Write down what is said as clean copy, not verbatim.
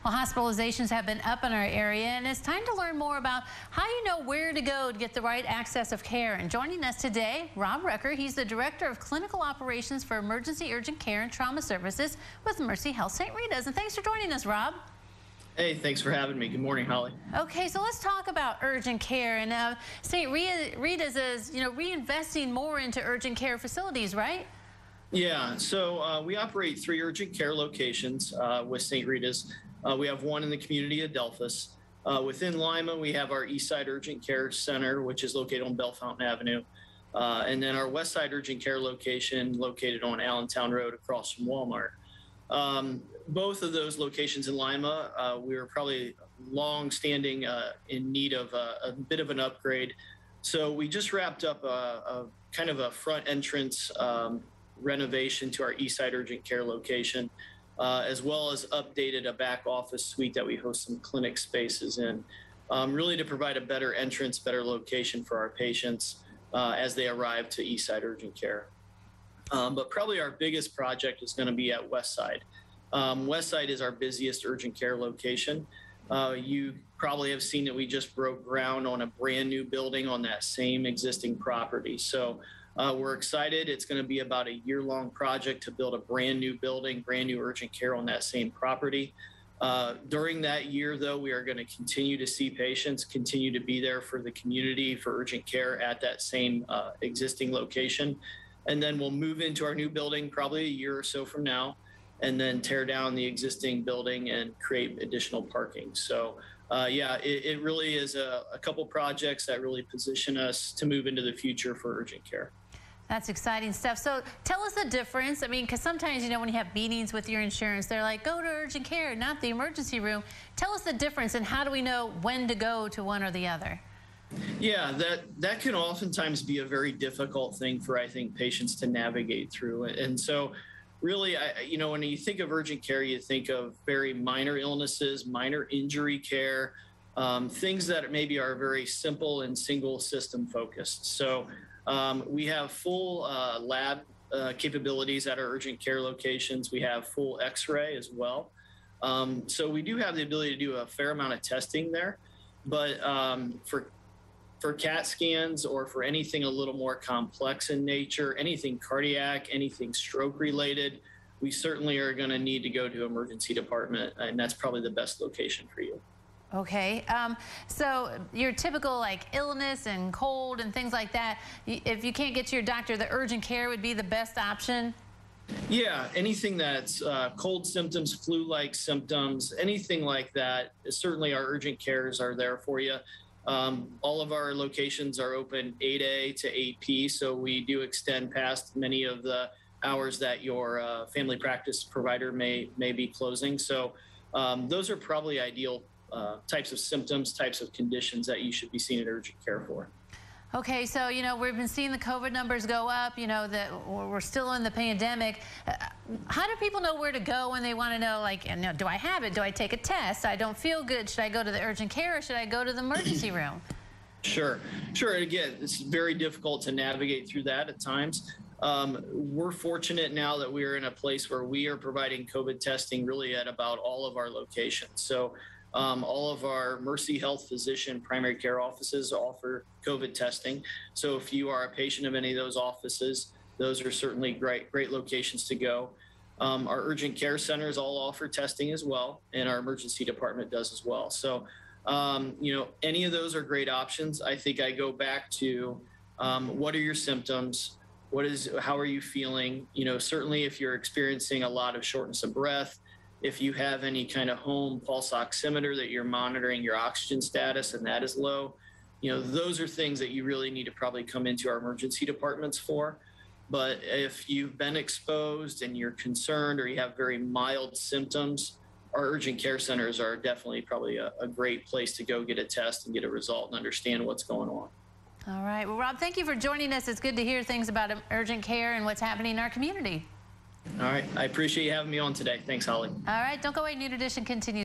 Well, hospitalizations have been up in our area, and it's time to learn more about how you know where to go to get the right access of care. And joining us today, Robb Recker. He's the Director of Clinical Operations for Emergency Urgent Care and Trauma Services with Mercy Health St. Rita's. And thanks for joining us, Robb. Hey, thanks for having me. Good morning, Holly. Okay, so let's talk about urgent care. And St. Rita's is, reinvesting more into urgent care facilities, right? Yeah, so we operate 3 urgent care locations with St. Rita's. We have one in the community of Delphus. Within Lima, we have our Eastside Urgent Care Center, which is located on Bell Fountain Avenue. And then our Westside Urgent Care location located on Allentown Road across from Walmart. Both of those locations in Lima, we were probably long-standing in need of a bit of an upgrade. So we just wrapped up a kind of a front entrance renovation to our Eastside Urgent Care location, as well as updated a back office suite that we host some clinic spaces in, really to provide a better entrance, better location for our patients as they arrive to Eastside Urgent Care. But probably our biggest project is going to be at Westside. Westside is our busiest urgent care location. You probably have seen that we just broke ground on a brand new building on that same existing property. So we're excited. It's going to be about a year-long project to build a brand new building, brand new urgent care on that same property. During that year, though, we are going to continue to see patients, continue to be there for the community for urgent care at that same existing location. And then we'll move into our new building probably a year or so from now, and then tear down the existing building and create additional parking. So yeah, it really is a couple projects that really position us to move into the future for urgent care. That's exciting stuff. So tell us the difference. I mean, because sometimes, when you have meetings with your insurance, they're like, go to urgent care, not the emergency room. Tell us the difference, and how do we know when to go to one or the other? Yeah, that can oftentimes be a very difficult thing for, I think, patients to navigate through. And so really, when you think of urgent care, you think of very minor illnesses, minor injury care, things that maybe are very simple and single system focused. So we have full lab capabilities at our urgent care locations. We have full x-ray as well. So we do have the ability to do a fair amount of testing there. But for CAT scans or for anything a little more complex in nature, anything cardiac, anything stroke related, we certainly are going to need to go to emergency department, and that's probably the best location for you. Okay, so your typical illness and cold and things like that, if you can't get to your doctor, the urgent care would be the best option? Yeah, anything that's cold symptoms, flu-like symptoms, anything like that, certainly our urgent cares are there for you. All of our locations are open 8A to 8P, so we do extend past many of the hours that your family practice provider may be closing. So those are probably ideal types of symptoms, types of conditions that you should be seen at urgent care for. Okay, so, we've been seeing the COVID numbers go up, that we're still in the pandemic. How do people know where to go when they want to know, do I have it? Do I take a test? I don't feel good. Should I go to the urgent care or should I go to the emergency room? Sure. Again, it's very difficult to navigate through that at times. We're fortunate now that we're in a place where we are providing COVID testing really at about all of our locations. So all of our Mercy Health physician primary care offices offer COVID testing. So if you are a patient of any of those offices, those are certainly great locations to go. Our urgent care centers all offer testing as well, and our emergency department does as well. So, any of those are great options. I think I go back to what are your symptoms? How are you feeling? Certainly if you're experiencing a lot of shortness of breath, if you have any kind of home pulse oximeter that you're monitoring your oxygen status and that is low, those are things that you really need to probably come into our emergency departments for. But if you've been exposed and you're concerned or you have very mild symptoms, our urgent care centers are definitely probably a great place to go get a test and get a result and understand what's going on. All right. Well, Robb, thank you for joining us. It's good to hear things about urgent care and what's happening in our community. All right. I appreciate you having me on today. Thanks, Holly. All right. Don't go away. New Edition continues.